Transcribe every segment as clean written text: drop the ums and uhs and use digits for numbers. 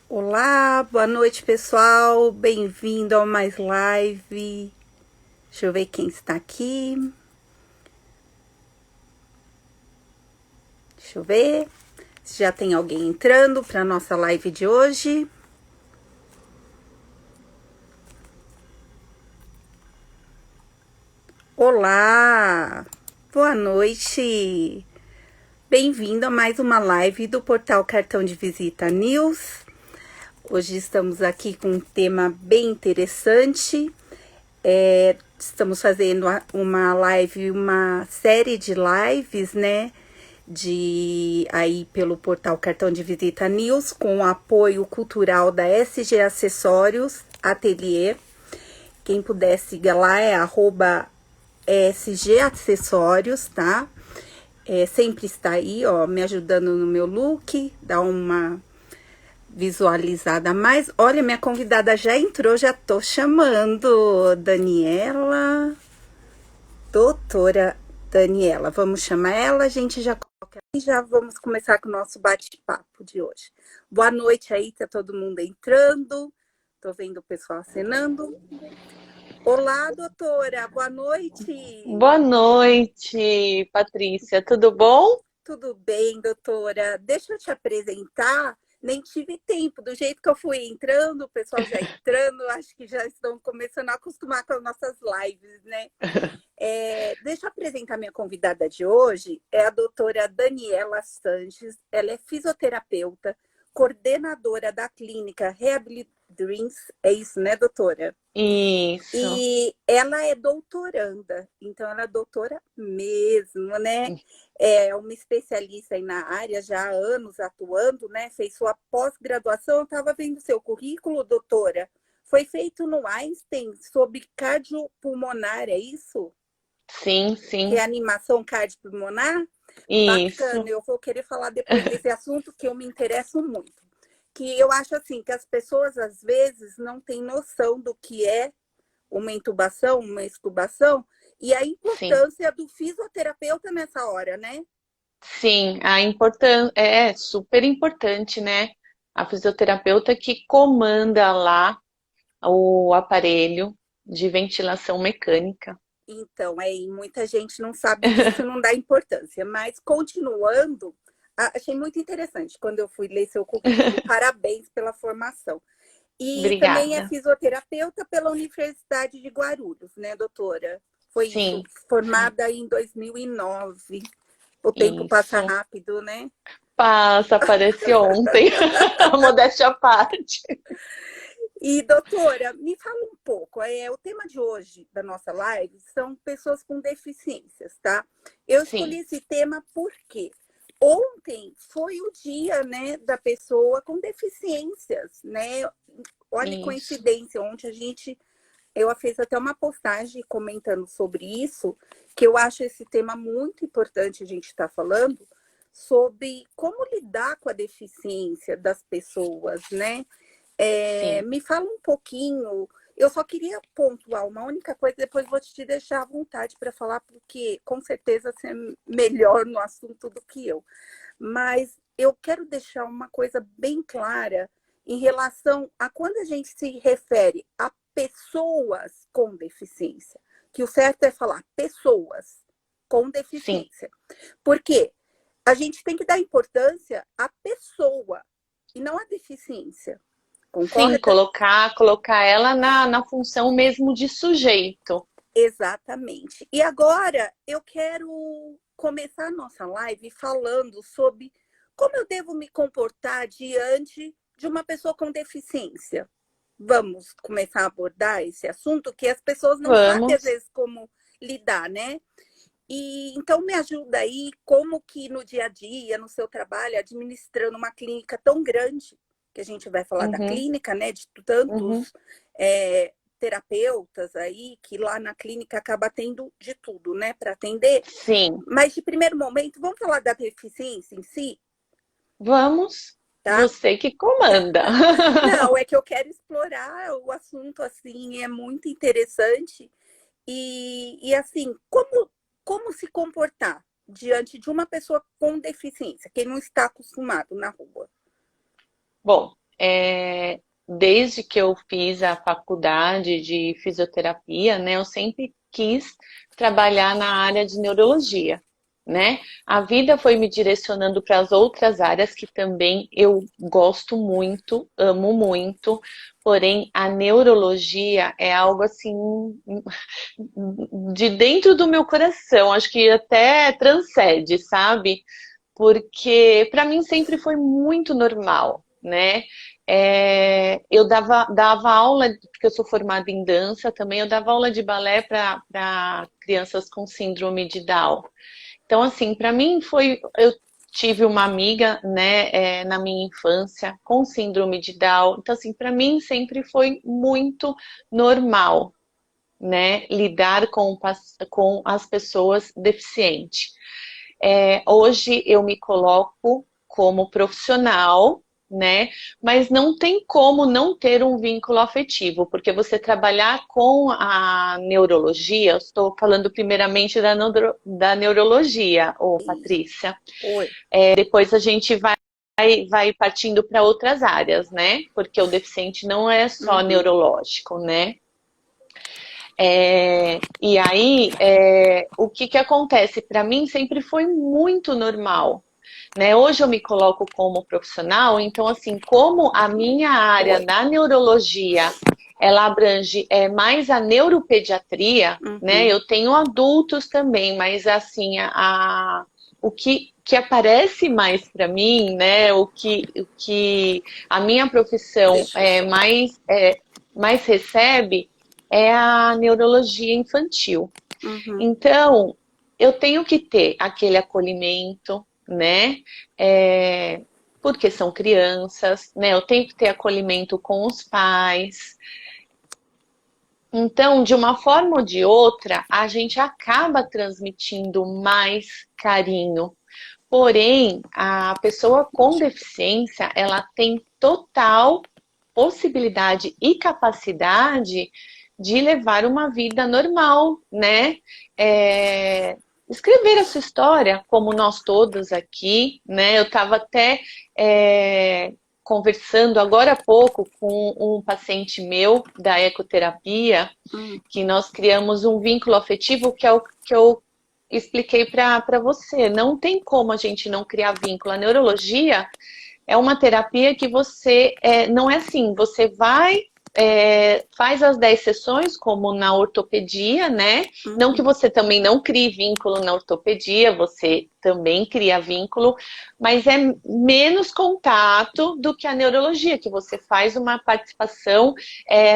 Olá, boa noite pessoal, bem-vindo ao Mais Live. Deixa eu ver quem está aqui. Deixa eu ver se já tem alguém entrando para a nossa live de hoje. Olá, boa noite. Bem-vindo a mais uma live do portal Cartão de Visita News. Hoje estamos aqui com um tema bem interessante. Estamos fazendo uma live, uma série de lives, né? Aí pelo portal Cartão de Visita News, com o apoio cultural da SG Acessórios Ateliê. Quem puder seguir lá é @SG Acessórios, tá? Sempre está aí, ó, me ajudando no meu look, dá uma visualizada a mais. Olha, minha convidada já entrou, já tô chamando. Daniela, doutora Daniela, vamos chamar ela, a gente já coloca e já vamos começar com o nosso bate-papo de hoje. Boa noite aí, tá todo mundo entrando, tô vendo o pessoal acenando. Olá, doutora, boa noite. Boa noite, Patrícia. Tudo bom? Tudo bem, doutora? Deixa eu te apresentar. Nem tive tempo, do jeito que eu fui entrando, o pessoal já entrando, acho que já estão começando a acostumar com as nossas lives, né? Deixa eu apresentar minha convidada de hoje, é a doutora Daniela Sanches, ela é fisioterapeuta, coordenadora da clínica Rehabilit Dreams, é isso, né, doutora? Isso. E ela é doutoranda, então ela é doutora mesmo, né? É uma especialista aí na área, já há anos atuando, né? Fez sua pós-graduação, eu estava vendo seu currículo, doutora. Foi feito no Einstein sobre cardiopulmonar, é isso? Sim, sim. Reanimação cardiopulmonar? Bacana, Isso. eu vou querer falar depois desse assunto que eu me interesso muito. Que eu acho assim, que as pessoas às vezes não têm noção do que é uma intubação, uma extubação, e a Sim. importância do fisioterapeuta nessa hora, né? Sim, a importância é super importante, né? A fisioterapeuta que comanda lá o aparelho de ventilação mecânica. Então, muita gente não sabe disso, não dá importância. Mas, continuando, achei muito interessante quando eu fui ler seu currículo. Parabéns pela formação. E também é Obrigada. fisioterapeuta pela Universidade de Guarulhos, né, doutora? Foi isso, Sim, sim. formada em 2009. O tempo passa Isso. rápido, né? Passa, aparece ontem. Modéstia à parte. E, doutora, me fala um pouco. O tema de hoje da nossa live são pessoas com deficiências, tá? Eu Sim, escolhi esse tema porque ontem foi o dia, né, da pessoa com deficiências, né? Olha que isso. coincidência, ontem eu fiz até uma postagem comentando sobre isso, que eu acho esse tema muito importante a gente estar falando sobre como lidar com a deficiência das pessoas, né? Sim. Me fala um pouquinho. Eu só queria pontuar uma única coisa, depois vou te deixar à vontade para falar, porque com certeza você é melhor no assunto do que eu. Mas eu quero deixar uma coisa bem clara em relação a quando a gente se refere a pessoas com deficiência, que o certo é falar pessoas com Sim. deficiência. Porque a gente tem que dar importância à pessoa e não à deficiência. Sim, Concorda? colocar ela na função mesmo de sujeito. Exatamente. E agora eu quero começar a nossa live falando sobre como eu devo me comportar diante de uma pessoa com deficiência. Vamos começar a abordar esse assunto que as pessoas não sabem às Vamos. vezes como lidar, né? E então me ajuda aí como que no dia a dia, no seu trabalho, administrando uma clínica tão grande, que a gente vai falar da Uhum, clínica, né? De uhum. tantos terapeutas aí, que lá na clínica acaba tendo de tudo, né? Para atender. Sim, Mas de primeiro momento, vamos falar da deficiência em si, vamos. tá? Você que comanda. Não, é que eu quero explorar o assunto assim, é muito interessante. E assim, como se comportar diante de uma pessoa com deficiência, quem não está acostumado na rua? Bom, desde que eu fiz a faculdade de fisioterapia, né, eu sempre quis trabalhar na área de neurologia, né? A vida foi me direcionando para as outras áreas que também eu gosto muito, amo muito, porém a neurologia é algo assim de dentro do meu coração, acho que até transcende, sabe? Porque para mim sempre foi muito normal, né? Eu dava aula, porque eu sou formada em dança também, eu dava aula de balé para crianças com síndrome de Down. Então, assim, para mim foi. Eu tive uma amiga, né, na minha infância com síndrome de Down. Então, assim, para mim sempre foi muito normal, né, lidar com as pessoas deficientes. Hoje eu me coloco como profissional, né? Mas não tem como não ter um vínculo afetivo, porque você trabalhar com a neurologia, eu estou falando primeiramente da neurologia, Patrícia. Oi. Depois a gente vai partindo para outras áreas, né? Porque o deficiente não é só neurológico, né? E aí, o que acontece? Para mim sempre foi muito normal, né? Hoje eu me coloco como profissional, então assim, como a minha área da neurologia, ela abrange mais a neuropediatria, né? Eu tenho adultos também, mas assim, o que aparece mais para mim, né? O que a minha profissão mais recebe é a neurologia infantil. Então, eu tenho que ter aquele acolhimento, né? Porque são crianças, né? Eu tenho que ter acolhimento com os pais. Então, de uma forma ou de outra, a gente acaba transmitindo mais carinho. Porém, a pessoa com deficiência, ela tem total possibilidade e capacidade de levar uma vida normal, né? Escrever a sua história, como nós todos aqui, né? Eu estava até conversando agora há pouco com um paciente meu da ecoterapia, que nós criamos um vínculo afetivo que é o que eu expliquei para você. Não tem como a gente não criar vínculo. A neurologia é uma terapia que você, não é assim, você vai, faz as 10 sessões, como na ortopedia, né? Não que você também não crie vínculo na ortopedia, você também cria vínculo, mas é menos contato do que a neurologia, que você faz uma participação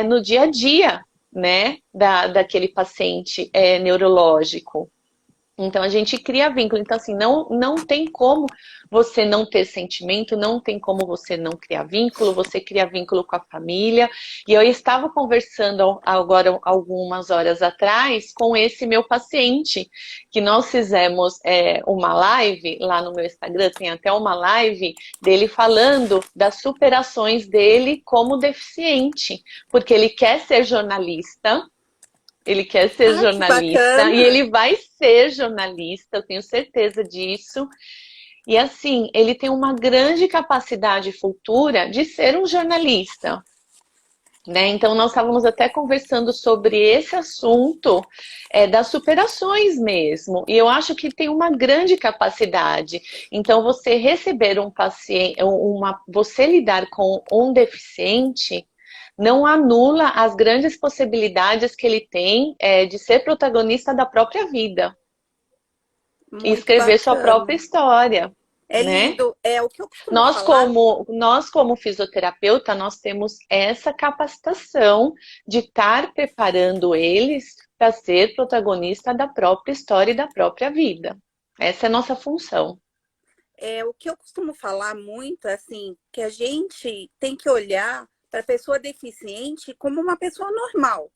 no dia a dia, né? Daquele paciente neurológico. Então, a gente cria vínculo. Então, assim, não tem como você não ter sentimento, não tem como você não criar vínculo, você cria vínculo com a família. E eu estava conversando agora, algumas horas atrás, com esse meu paciente, que nós fizemos uma live, lá no meu Instagram tem até uma live dele falando das superações dele como deficiente, porque ele quer ser jornalista. Ele quer ser jornalista e ele vai ser jornalista, eu tenho certeza disso. E assim, ele tem uma grande capacidade futura de ser um jornalista, né? Então nós estávamos até conversando sobre esse assunto das superações mesmo. E eu acho que tem uma grande capacidade. Então você receber um paciente, você lidar com um deficiente não anula as grandes possibilidades que ele tem de ser protagonista da própria vida. Muito e escrever sua bacana. própria história. É né? lindo, o que eu costumo Nós falar. como fisioterapeuta, nós temos essa capacitação de estar preparando eles para ser protagonista da própria história e da própria vida. Essa é a nossa função. O que eu costumo falar muito, assim, que a gente tem que olhar para a pessoa deficiente como uma pessoa normal,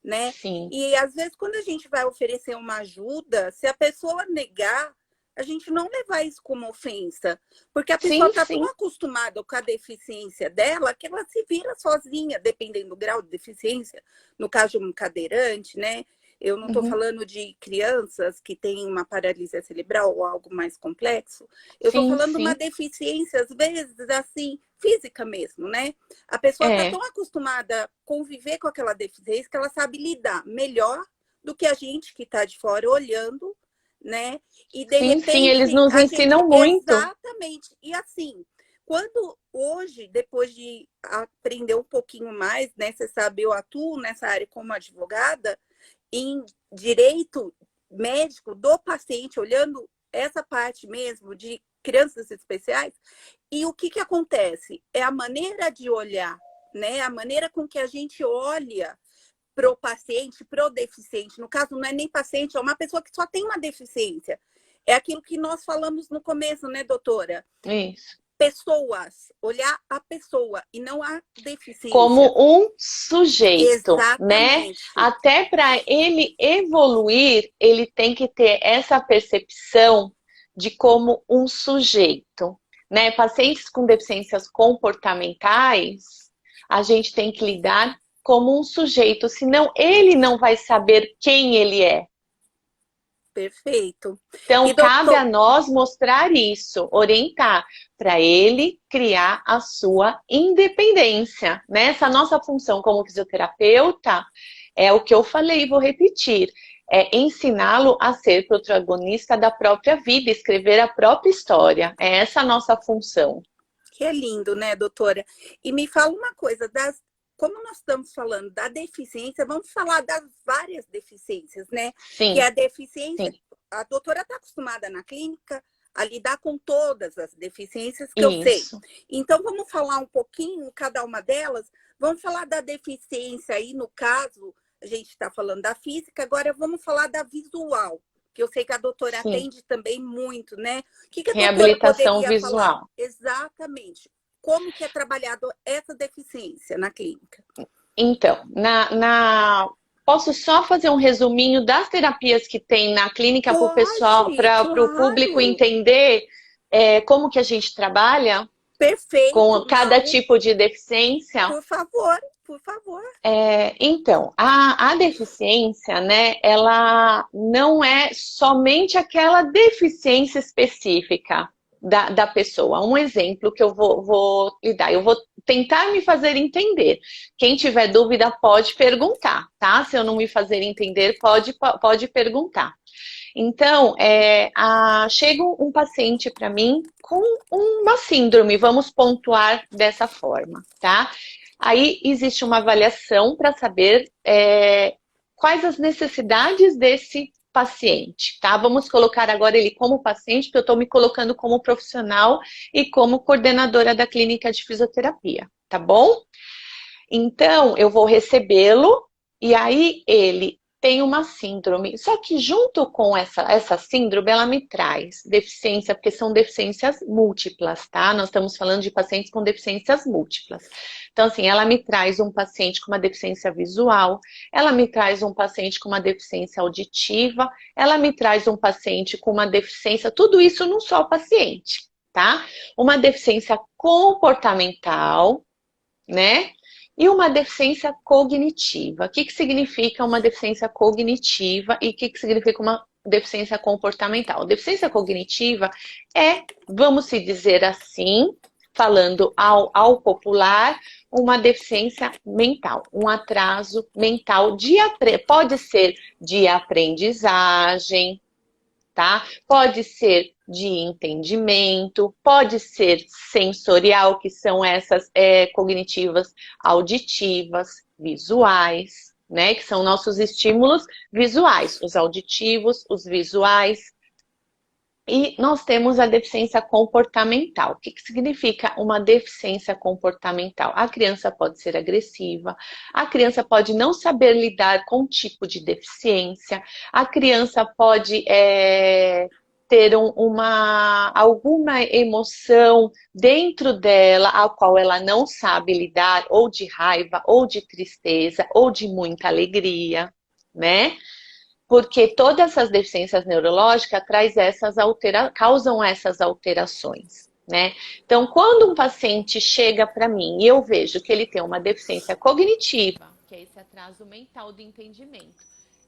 né? Sim. E às vezes quando a gente vai oferecer uma ajuda, se a pessoa negar, a gente não levar isso como ofensa, porque a pessoa está tão acostumada com a deficiência dela que ela se vira sozinha, dependendo do grau de deficiência, no caso de um cadeirante, né? Eu não estou Uhum. falando de crianças que têm uma paralisia cerebral ou algo mais complexo. Eu estou Sim, falando de uma sim. deficiência, às vezes, assim, física mesmo, né? A pessoa está É. tão acostumada a conviver com aquela deficiência que ela sabe lidar melhor do que a gente que está de fora olhando, né? E de Sim, sim, eles repente nos a gente ensinam muito. exatamente. E assim, quando hoje, depois de aprender um pouquinho mais, né? Você sabe, eu atuo nessa área como advogada em direito médico do paciente, olhando essa parte mesmo de crianças especiais. E o que, que acontece? É a maneira de olhar, né? A maneira com que a gente olha para o paciente, para o deficiente. No caso, não é nem paciente, é uma pessoa que só tem uma deficiência. É aquilo que nós falamos no começo, né, doutora? Isso. Pessoas, olhar a pessoa e não a deficiência. Como um sujeito, né? Exatamente. Até para ele evoluir, ele tem que ter essa percepção de como um sujeito, né? Pacientes com deficiências comportamentais, a gente tem que lidar como um sujeito, senão ele não vai saber quem ele é. Perfeito. E Então, cabe a doutor, nós mostrar isso, orientar, para ele criar a sua independência. Né? Essa nossa função como fisioterapeuta é o que eu falei e vou repetir. É ensiná-lo a ser protagonista da própria vida, escrever a própria história. É essa a nossa função. que é lindo, né, doutora? E me fala uma coisa, como nós estamos falando da deficiência, vamos falar das várias deficiências, né? Que é Sim, a deficiência, sim, a doutora está acostumada na clínica a lidar com todas as deficiências que eu sei. isso. Então, vamos falar um pouquinho, cada uma delas. Vamos falar da deficiência aí, no caso, a gente está falando da física, agora vamos falar da visual, que eu sei que a doutora Sim, atende também muito, né? O que, que a doutora reabilitação poderia falar visual. exatamente? Como que é trabalhado essa deficiência na clínica? Então, posso só fazer um resuminho das terapias que tem na clínica para o pessoal, Pode, para o público claro. entender como que a gente trabalha com Perfeito, cada não. tipo de deficiência. Por favor, por favor. Então, a deficiência, né, ela não é somente aquela deficiência específica da pessoa. Um exemplo que eu vou lhe dar, eu vou tentar me fazer entender. Quem tiver dúvida pode perguntar, tá? Se eu não me fazer entender, pode perguntar. Então, chega um paciente para mim com uma síndrome, vamos pontuar dessa forma, tá? Aí existe uma avaliação para saber quais as necessidades desse paciente, tá? Vamos colocar agora ele como paciente, porque eu estou me colocando como profissional e como coordenadora da clínica de fisioterapia, tá bom? Então, eu vou recebê-lo e aí ele tem uma síndrome. Só que junto com essa síndrome, ela me traz deficiência, porque são deficiências múltiplas, tá? Nós estamos falando de pacientes com deficiências múltiplas. Então, assim, ela me traz um paciente com uma deficiência visual, ela me traz um paciente com uma deficiência auditiva, ela me traz um paciente com uma deficiência, tudo isso num só paciente, tá? Uma deficiência comportamental, né? E uma deficiência cognitiva. O que significa uma deficiência cognitiva e o que significa uma deficiência comportamental? Deficiência cognitiva vamos se dizer assim, falando ao popular, uma deficiência mental, um atraso mental pode ser de aprendizagem, tá? Pode ser de entendimento, pode ser sensorial, que são essas cognitivas, auditivas, visuais, né? Que são nossos estímulos visuais, os auditivos, os visuais. E nós temos a deficiência comportamental. O que significa uma deficiência comportamental? A criança pode ser agressiva, a criança pode não saber lidar com o tipo de deficiência, a criança pode ter alguma emoção dentro dela, a qual ela não sabe lidar, ou de raiva, ou de tristeza, ou de muita alegria, né? Porque todas essas deficiências neurológicas causam essas alterações, né? Então, quando um paciente chega para mim e eu vejo que ele tem uma deficiência cognitiva, que é esse atraso mental do entendimento,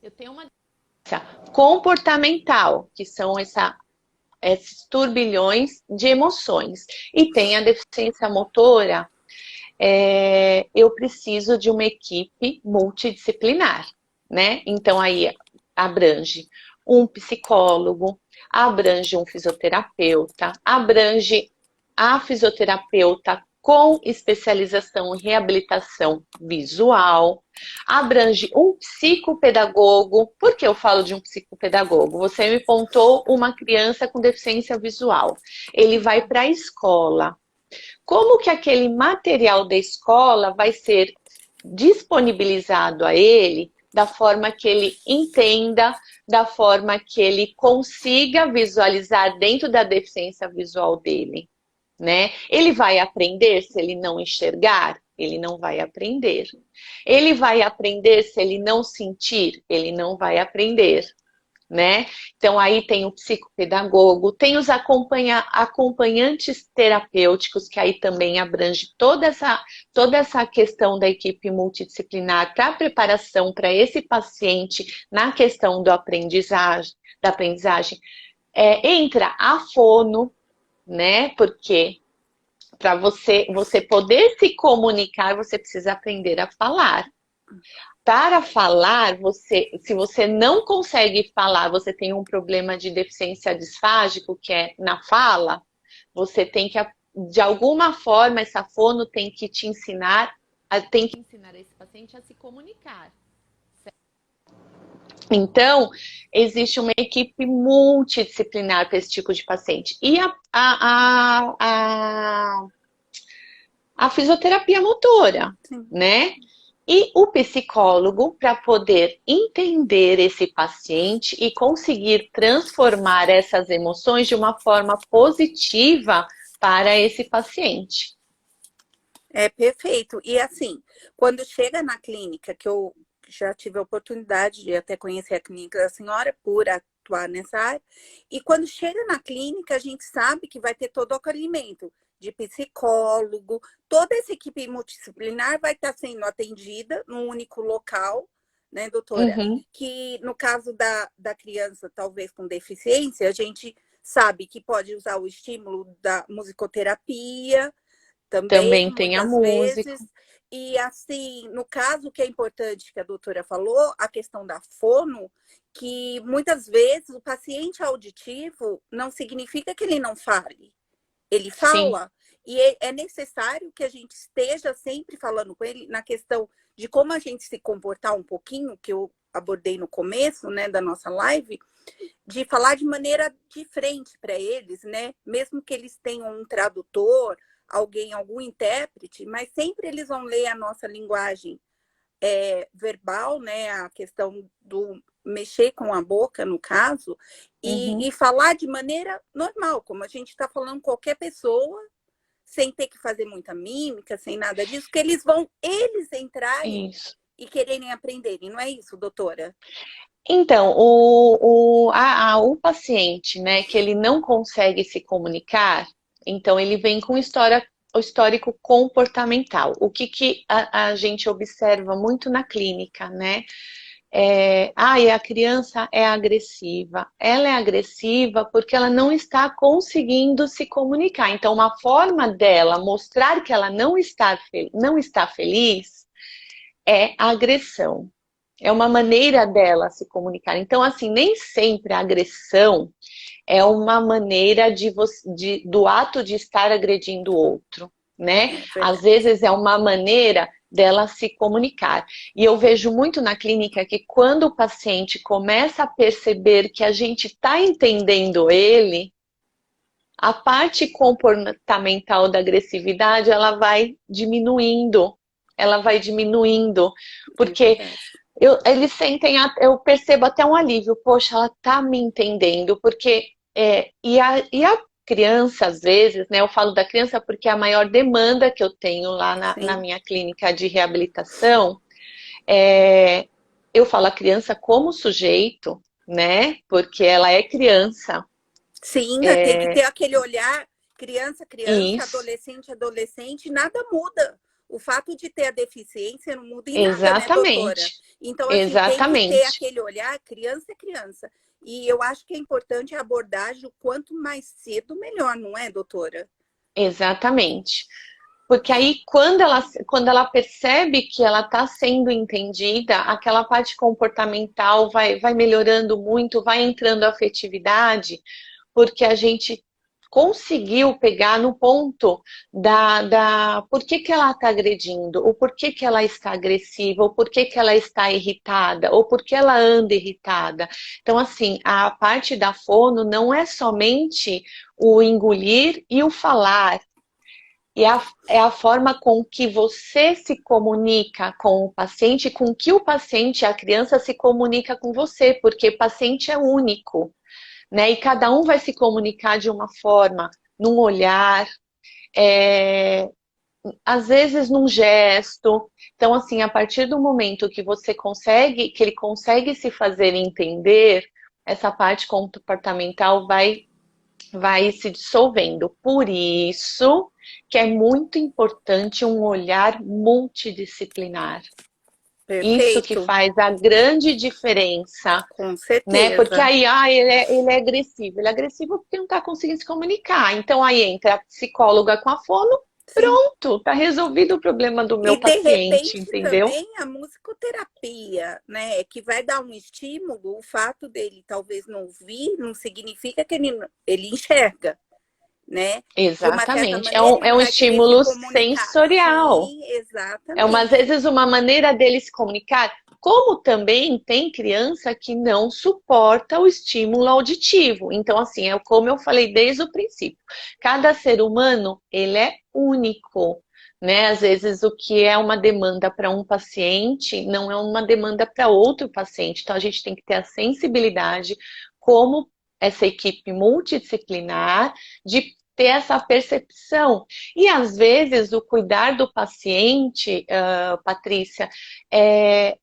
Eu tenho uma deficiência comportamental, que são esses turbilhões de emoções. E tem a deficiência motora, eu preciso de uma equipe multidisciplinar, né? Então aí abrange um psicólogo, abrange um fisioterapeuta, abrange a fisioterapeuta com especialização em reabilitação visual, abrange um psicopedagogo. Por que eu falo de um psicopedagogo? Você me contou uma criança com deficiência visual. Ele vai para a escola. Como que aquele material da escola vai ser disponibilizado a ele da forma que ele entenda, da forma que ele consiga visualizar dentro da deficiência visual dele, né? Ele vai aprender se ele não enxergar? Ele não vai aprender. Ele vai aprender se ele não sentir? Ele não vai aprender, né? Então aí tem o psicopedagogo, tem os acompanhantes terapêuticos, que aí também abrange toda essa questão da equipe multidisciplinar para a preparação para esse paciente na questão da aprendizagem. Entra a fono, né? Porque para você poder se comunicar, você precisa aprender a falar. Para falar, se você não consegue falar, você tem um problema de deficiência disfágico, que é na fala, você tem que, de alguma forma, essa fono tem que te ensinar, tem que ensinar esse paciente a se comunicar. Então, existe uma equipe multidisciplinar para esse tipo de paciente. E a fisioterapia motora, Sim. né? E o psicólogo, para poder entender esse paciente e conseguir transformar essas emoções de uma forma positiva para esse paciente. É perfeito. E assim, quando chega na clínica, que eu já tive a oportunidade de até conhecer a clínica da senhora por atuar nessa área, e quando chega na clínica, a gente sabe que vai ter todo o acolhimento de psicólogo, toda essa equipe multidisciplinar vai estar sendo atendida num único local, né, doutora? Uhum. Que no caso da criança, talvez com deficiência, a gente sabe que pode usar o estímulo da musicoterapia, também tem a muitas música. vezes. E assim, no caso que é importante que a doutora falou, a questão da fono, que muitas vezes o paciente auditivo não significa que ele não fale. Ele fala, e é necessário que a gente esteja sempre falando com ele na questão de como a gente se comportar um pouquinho, que eu abordei no começo, né, da nossa live, de falar de maneira de frente para eles, né? Mesmo que eles tenham um tradutor, algum intérprete, mas sempre eles vão ler a nossa linguagem verbal, né? A questão do mexer com a boca, no caso, e falar de maneira normal, como a gente está falando com qualquer pessoa, sem ter que fazer muita mímica, sem nada disso, que eles entrarem e quererem aprenderem, não é isso, doutora? Então, o paciente, né, que ele não consegue se comunicar, então ele vem com o histórico comportamental. O que a gente observa muito na clínica, né? A criança é agressiva. Ela é agressiva porque ela não está conseguindo se comunicar. Então, uma forma dela mostrar que ela não está feliz é a agressão. É uma maneira dela se comunicar. Então, assim, nem sempre a agressão é uma maneira do ato de estar agredindo o outro, né? Às vezes é uma maneira dela se comunicar. E eu vejo muito na clínica que quando o paciente começa a perceber que a gente está entendendo ele, a parte comportamental da agressividade, ela vai diminuindo. Ela vai diminuindo. Porque eles sentem, eu percebo até um alívio. Poxa, ela tá me entendendo. Porque, e a criança, às vezes, né? Eu falo da criança porque é a maior demanda que eu tenho lá na minha clínica de reabilitação. Eu falo a criança como sujeito, né? Porque ela é criança. Sim, tem que ter aquele olhar criança, Isso. adolescente, nada muda. O fato de ter a deficiência não muda em nada, né, doutora? Exatamente. Então, assim, tem que ter Exatamente. aquele olhar, criança é criança. E eu acho que é importante a abordagem o quanto mais cedo, melhor, não é, doutora? Exatamente. Porque aí, quando ela percebe que ela está sendo entendida, aquela parte comportamental vai melhorando muito, vai entrando a afetividade, porque a gente conseguiu pegar no ponto por que ela está agredindo, ou por que ela está agressiva, ou por que ela está irritada, ou por que ela anda irritada. Então, assim, a parte da fono não é somente o engolir e o falar, e é a forma com que você se comunica com o paciente, com que o paciente, a criança, se comunica com você, porque o paciente é único, né? E cada um vai se comunicar de uma forma, num olhar, é, às vezes num gesto. Então, assim, a partir do momento que que ele consegue se fazer entender, essa parte comportamental vai se dissolvendo. Por isso que é muito importante um olhar multidisciplinar. Isso que Perfeito, faz a grande diferença, com né? Porque certeza. aí, ele é agressivo. Ele é agressivo porque não está conseguindo se comunicar. Então aí entra a psicóloga com a fono, Sim. pronto, tá resolvido o problema do E meu de paciente, repente entendeu? também a musicoterapia, né, que vai dar um estímulo, o fato dele talvez não ouvir, não significa que ele enxerga, né? De uma certa Exatamente. maneira ele É um vai querer se estímulo comunicar. sensorial. Sim, É às exatamente. vezes uma maneira dele se comunicar, como também tem criança que não suporta o estímulo auditivo. Então, assim, é como eu falei desde o princípio. Cada ser humano, ele é único, né? Às vezes o que é uma demanda para um paciente não é uma demanda para outro paciente. Então, a gente tem que ter a sensibilidade como essa equipe multidisciplinar de ter essa percepção. E às vezes o cuidar do paciente, Patrícia, é,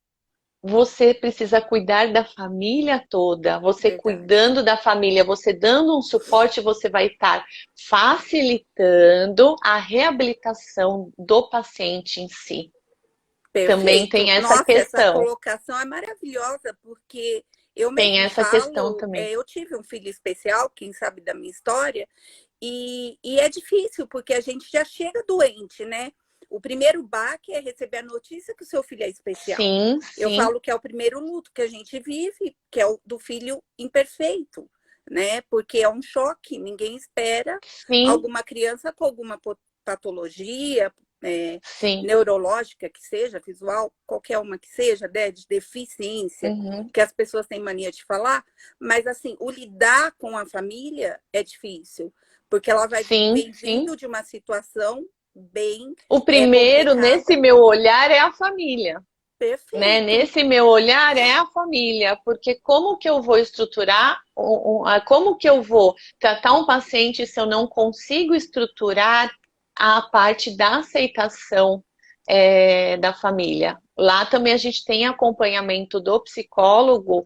você precisa cuidar da família toda. Você Verdade. cuidando da família, você dando um suporte, você vai estar facilitando a reabilitação do paciente em si. Também tem Perfeito. essa Nossa, essa questão. colocação é maravilhosa, porque eu Tem mesmo essa questão falo, também. eu tive um filho especial, quem sabe da minha história, e é difícil, porque a gente já chega doente, né? O primeiro baque é receber a notícia que o seu filho é especial. Sim, Eu sim, falo que é o primeiro luto que a gente vive, que é o do filho imperfeito, né? Porque é um choque, ninguém espera sim, alguma criança com alguma patologia, é, sim. neurológica que seja, visual, qualquer uma que seja, né, de deficiência, Uhum. que as pessoas têm mania de falar, mas assim, o lidar com a família é difícil, porque ela Sim, vem sim. vindo de uma situação bem O primeiro, nesse complicada. meu olhar, é a família. Né? Perfeito, Nesse meu olhar é a família, porque como que eu vou estruturar, como que eu vou tratar um paciente se eu não consigo estruturar a parte da aceitação da família? Lá também a gente tem acompanhamento do psicólogo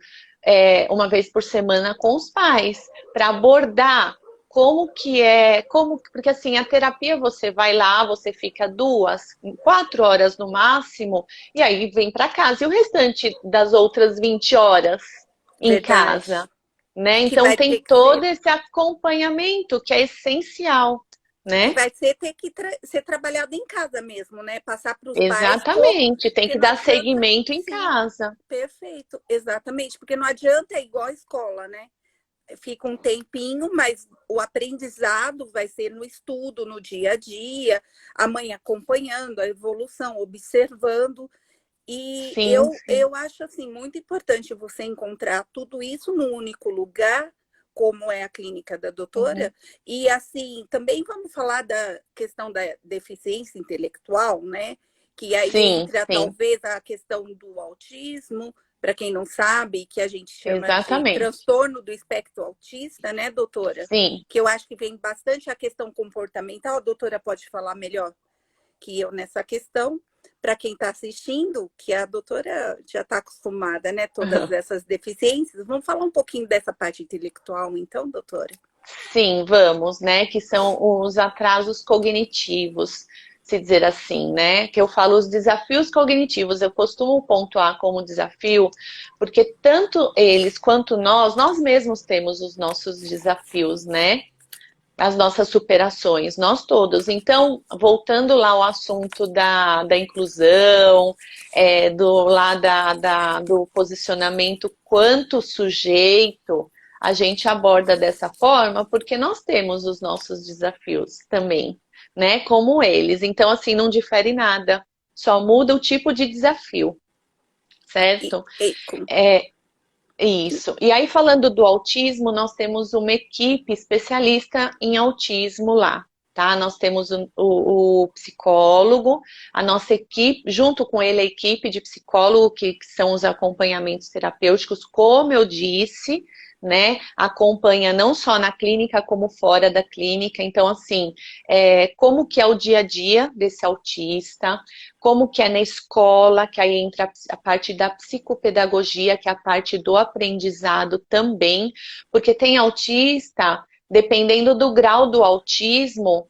uma vez por semana com os pais, para abordar como que porque assim, a terapia você vai lá, você fica 2, 4 horas no máximo, e aí vem para casa. E o restante das outras 20 horas em casa, verdade. né? Que Então vai tem ter que todo ser, esse acompanhamento que é essencial, que né? vai ser ter que ser trabalhado em casa mesmo, né? Passar para os pais como, Exatamente, tem porque que não dar adianta, seguimento em sim, casa. perfeito, exatamente, porque não adianta igual a escola, né? Fica um tempinho, mas o aprendizado vai ser no estudo, no dia a dia, a mãe acompanhando a evolução, observando. E Sim, eu sim. acho assim muito importante você encontrar tudo isso num único lugar, como é a clínica da Uhum. doutora. E assim, também vamos falar da questão da deficiência intelectual, né? Que aí Sim, entra sim, talvez a questão do autismo, para quem não sabe, que a gente chama de exatamente. transtorno do espectro autista, né, doutora? Sim. Que eu acho que vem bastante a questão comportamental. A doutora pode falar melhor que eu nessa questão. Para quem está assistindo, que a doutora já está acostumada, né? Todas essas deficiências. Vamos falar um pouquinho dessa parte intelectual, então, doutora? Sim, vamos, né? Que são os atrasos cognitivos. se dizer assim, né? Que eu falo os desafios cognitivos, eu costumo pontuar como desafio, porque tanto eles quanto nós mesmos temos os nossos desafios, né? As nossas superações, nós todos. Então, voltando lá ao assunto da inclusão, do posicionamento quanto sujeito, a gente aborda dessa forma porque nós temos os nossos desafios também, né? Como eles. Então, assim, não difere nada, só muda o tipo de desafio, E, certo? e com- É, isso. E aí, falando do autismo, nós temos uma equipe especialista em autismo lá, tá? Nós temos o psicólogo, a nossa equipe, junto com ele, a equipe de psicólogo, que são os acompanhamentos terapêuticos, como eu disse, né? Acompanha não só na clínica, como fora da clínica. Então, assim, como que é o dia a dia desse autista, como que é na escola, que aí entra a parte da psicopedagogia, que é a parte do aprendizado também, porque tem autista, dependendo do grau do autismo,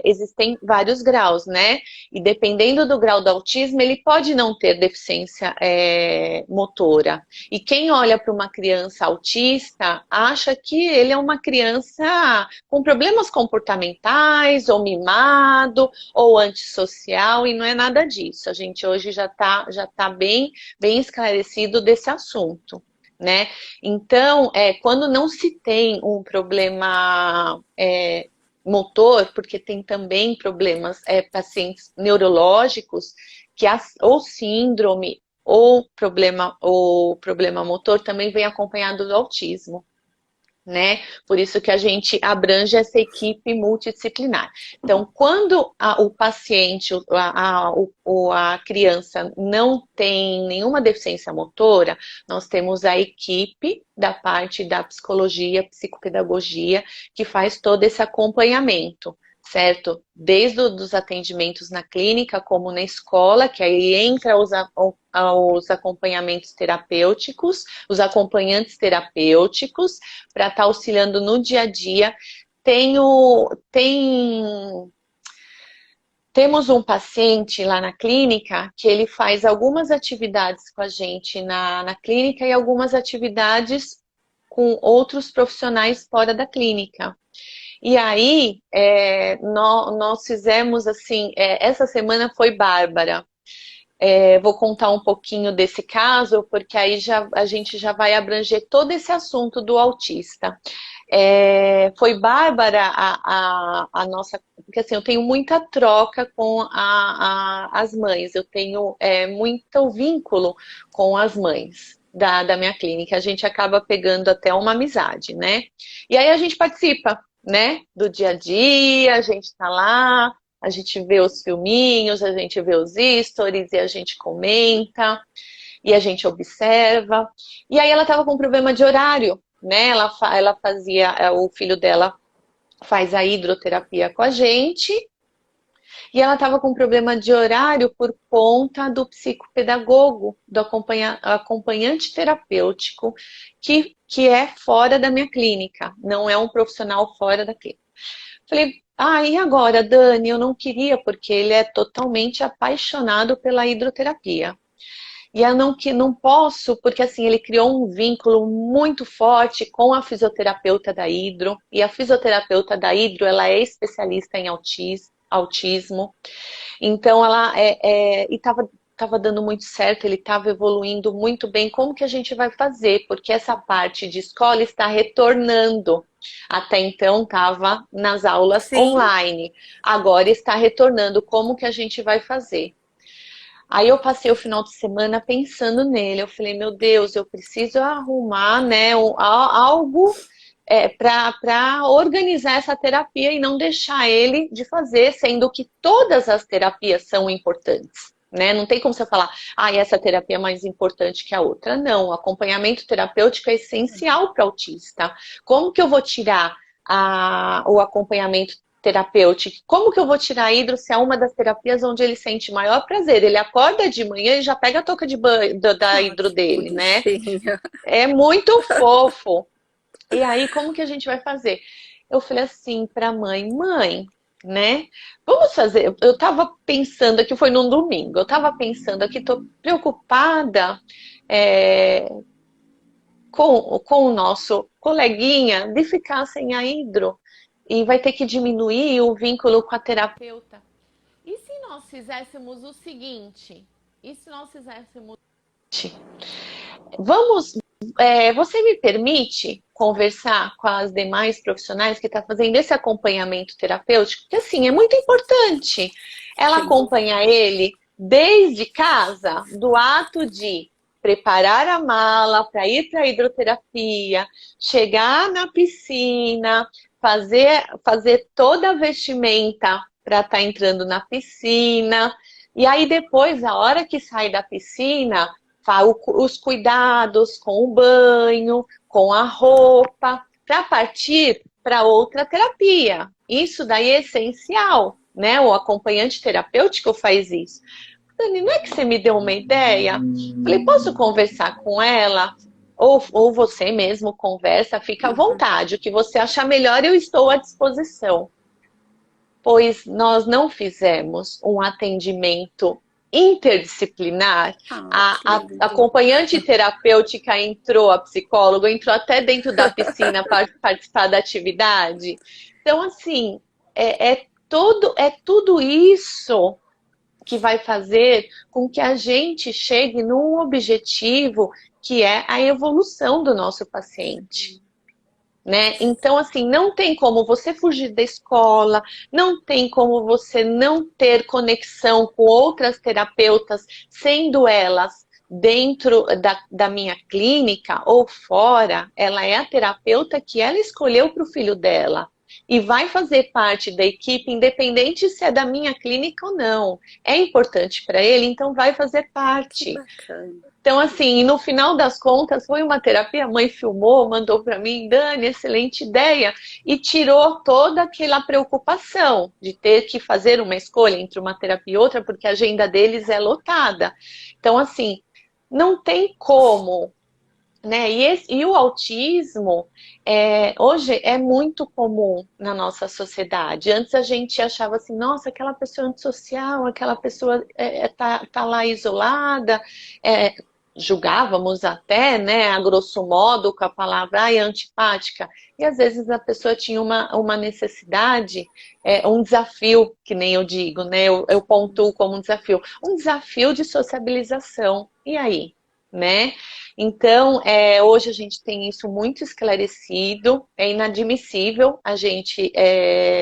existem vários graus, né? E dependendo do grau do autismo, ele pode não ter deficiência motora. E quem olha para uma criança autista acha que ele é uma criança com problemas comportamentais, ou mimado, ou antissocial, e não é nada disso. A gente hoje já tá bem esclarecido desse assunto, né? Então, quando não se tem um problema motor, porque tem também problemas, pacientes neurológicos, ou síndrome, ou problema motor também vem acompanhado do autismo, né? Por isso que a gente abrange essa equipe multidisciplinar. Então, quando o paciente, a criança não tem nenhuma deficiência motora, nós temos a equipe da parte da psicologia, psicopedagogia, que faz todo esse acompanhamento, certo? Desde os atendimentos na clínica, como na escola, que aí entra os acompanhamentos terapêuticos, os acompanhantes terapêuticos, para estar auxiliando no dia a dia. Temos um paciente lá na clínica que ele faz algumas atividades com a gente na clínica e algumas atividades com outros profissionais fora da clínica. E aí, nós fizemos assim, essa semana foi bárbara. Vou contar um pouquinho desse caso, porque aí a gente já vai abranger todo esse assunto do autista. Foi bárbara a nossa... Porque assim, eu tenho muita troca com as mães, eu tenho muito vínculo com as mães da minha clínica. A gente acaba pegando até uma amizade, né? E aí a gente participa, né? Do dia a dia, a gente tá lá, a gente vê os filminhos, a gente vê os stories e a gente comenta e a gente observa. E aí ela estava com um problema de horário, né? Ela fazia, o filho dela faz a hidroterapia com a gente e ela estava com um problema de horário por conta do psicopedagogo, do acompanhante terapêutico, que é fora da minha clínica, não é um profissional fora da clínica. Falei, e agora, Dani? Eu não queria, porque ele é totalmente apaixonado pela hidroterapia. E eu não posso, porque assim, ele criou um vínculo muito forte com a fisioterapeuta da hidro, e a fisioterapeuta da hidro, ela é especialista em autismo. Então, e estava dando muito certo, ele estava evoluindo muito bem. Como que a gente vai fazer? Porque essa parte de escola está retornando. Até então estava nas aulas sim, online. Agora está retornando. Como que a gente vai fazer? Aí eu passei o final de semana pensando nele. Eu falei, meu Deus, eu preciso arrumar, né, algo para organizar essa terapia e não deixar ele de fazer, sendo que todas as terapias são importantes. Né? Não tem como você falar, essa terapia é mais importante que a outra. Não, o acompanhamento terapêutico é essencial para o autista. Como que eu vou tirar o acompanhamento terapêutico? Como que eu vou tirar a hidro se é uma das terapias onde ele sente maior prazer? Ele acorda de manhã e já pega a touca de banho da hidro que dele, né? bonitinho. É muito fofo. E aí, como que a gente vai fazer? Eu falei assim para a mãe, né? Vamos fazer. Eu estava pensando aqui, foi num domingo, eu estava pensando aqui, estou preocupada é, com o nosso coleguinha de ficar sem a hidro e vai ter que diminuir o vínculo com a terapeuta. E se nós fizéssemos o seguinte? E se nós fizéssemos. Vamos. Você me permite conversar com as demais profissionais que estão fazendo esse acompanhamento terapêutico? Porque, assim, é muito importante. Ela Sim. acompanha ele desde casa, do ato de preparar a mala para ir para a hidroterapia, chegar na piscina, fazer toda a vestimenta para estar entrando na piscina. E aí depois, a hora que sai da piscina, os cuidados com o banho, com a roupa, para partir para outra terapia. Isso daí é essencial, né? O acompanhante terapêutico faz isso. Dani, não é que você me deu uma ideia? Falei, posso conversar com ela? Ou você mesmo conversa, fica à vontade. O que você achar melhor, eu estou à disposição. Pois nós não fizemos um atendimento interdisciplinar. A acompanhante terapêutica entrou, a psicóloga entrou até dentro da piscina para participar da atividade. Então, assim, é tudo isso que vai fazer com que a gente chegue num objetivo que é a evolução do nosso paciente. Né? Então, assim, não tem como você fugir da escola, não tem como você não ter conexão com outras terapeutas, sendo elas dentro da minha clínica ou fora. Ela é a terapeuta que ela escolheu para o filho dela e vai fazer parte da equipe, independente se é da minha clínica ou não. É importante para ele, então vai fazer parte. Que bacana. Então, assim, no final das contas, foi uma terapia, a mãe filmou, mandou para mim, Dani, excelente ideia, e tirou toda aquela preocupação de ter que fazer uma escolha entre uma terapia e outra, porque a agenda deles é lotada. Então, assim, não tem como, né? E o autismo, hoje é muito comum na nossa sociedade. Antes a gente achava assim, nossa, aquela pessoa antissocial, aquela pessoa tá lá isolada, julgávamos até, né, a grosso modo, com a palavra antipática, e às vezes a pessoa tinha uma necessidade, um desafio, que nem eu digo, né, eu pontuo como um desafio de sociabilização. E aí, né? Então, hoje a gente tem isso muito esclarecido, é inadmissível a gente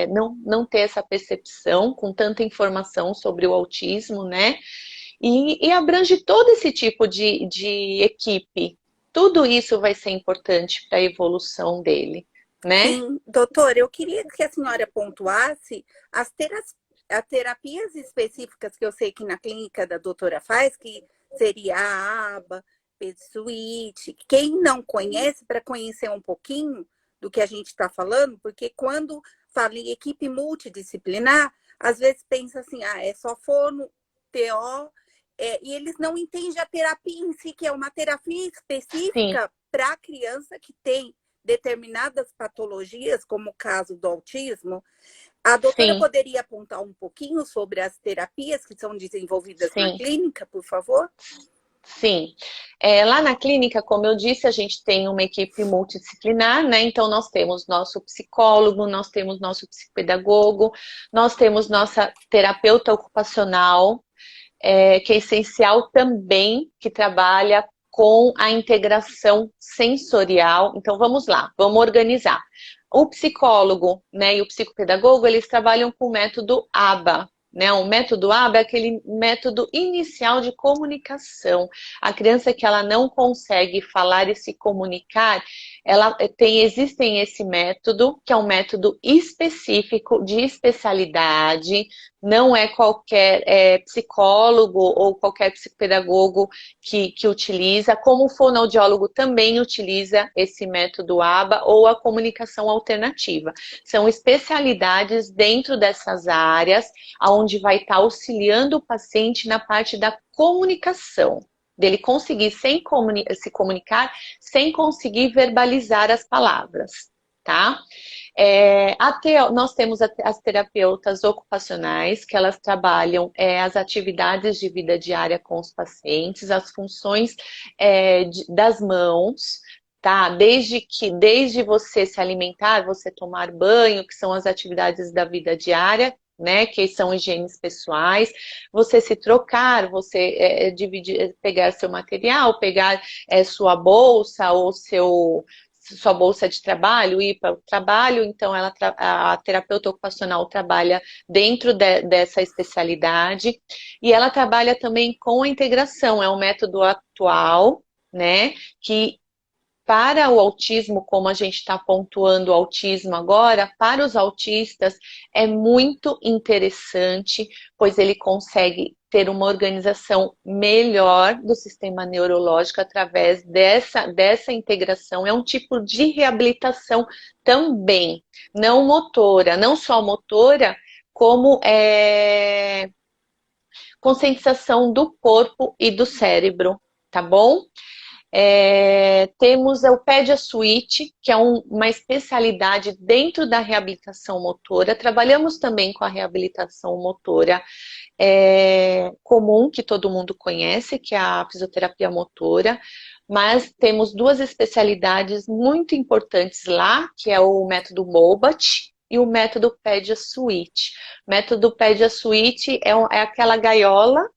não ter essa percepção com tanta informação sobre o autismo, né? E abrange todo esse tipo de equipe. Tudo isso vai ser importante para a evolução dele, né? Sim, doutor, eu queria que a senhora pontuasse as terapias específicas que eu sei que na clínica da doutora faz, que seria a ABA, Suite. Quem não conhece, para conhecer um pouquinho do que a gente está falando, porque quando fala em equipe multidisciplinar, às vezes pensa assim, é só fono, TO, e eles não entendem a terapia em si, que é uma terapia específica para a criança que tem determinadas patologias, como o caso do autismo. A doutora poderia apontar um pouquinho sobre as terapias que são desenvolvidas na clínica, por favor? Sim. Lá na clínica, como eu disse, a gente tem uma equipe multidisciplinar, né? Então, nós temos nosso psicólogo, nós temos nosso psicopedagogo, nós temos nossa terapeuta ocupacional, que é essencial também, que trabalha com a integração sensorial. Então, vamos lá, vamos organizar. O psicólogo, né, e o psicopedagogo, eles trabalham com o método ABA, né? O método ABA é aquele método inicial de comunicação. A criança que ela não consegue falar e se comunicar, existem esse método, que é um método específico de especialidade. Não é qualquer psicólogo ou qualquer psicopedagogo que utiliza, como o fonoaudiólogo também utiliza esse método ABA ou a comunicação alternativa. São especialidades dentro dessas áreas, onde vai estar auxiliando o paciente na parte da comunicação, dele conseguir se comunicar sem conseguir verbalizar as palavras, tá? Nós temos as terapeutas ocupacionais, que elas trabalham as atividades de vida diária com os pacientes, as funções das mãos, tá? Desde você se alimentar, você tomar banho, que são as atividades da vida diária, né, que são higienes pessoais, você se trocar, você dividir, pegar seu material, pegar sua bolsa ou sua bolsa de trabalho, ir para o trabalho, então a terapeuta ocupacional trabalha dentro dessa especialidade e ela trabalha também com a integração, é um método atual, né, que para o autismo, como a gente está pontuando o autismo agora, para os autistas é muito interessante, pois ele consegue ter uma organização melhor do sistema neurológico através dessa integração. É um tipo de reabilitação também, não motora, não só motora, como conscientização do corpo e do cérebro, tá bom? Temos o Pedia Suite, que é uma especialidade dentro da reabilitação motora. Trabalhamos também com a reabilitação motora comum, que todo mundo conhece, que é a fisioterapia motora, mas temos duas especialidades muito importantes lá, que é o método Mobat e o método Pedia Suite. O método Pedia Suite é aquela gaiola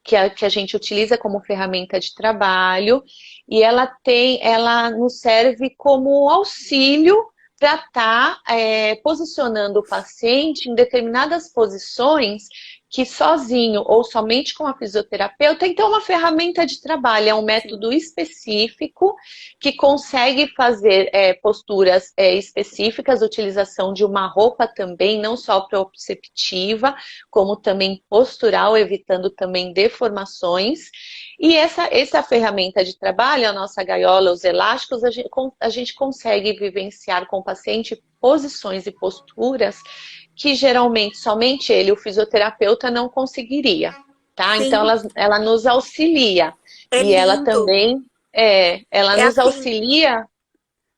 que a gente utiliza como ferramenta de trabalho e ela nos serve como auxílio para estar posicionando o paciente em determinadas posições que sozinho ou somente com a fisioterapeuta, então é uma ferramenta de trabalho, é um método específico que consegue fazer posturas específicas, utilização de uma roupa também, não só proprioceptiva, como também postural, evitando também deformações. E essa ferramenta de trabalho, a nossa gaiola, os elásticos, a gente consegue vivenciar com o paciente posições e posturas que geralmente somente ele, o fisioterapeuta, não conseguiria, tá? Sim, Então ela nos auxilia. é E ela lindo. também, ela É nos assim, auxilia.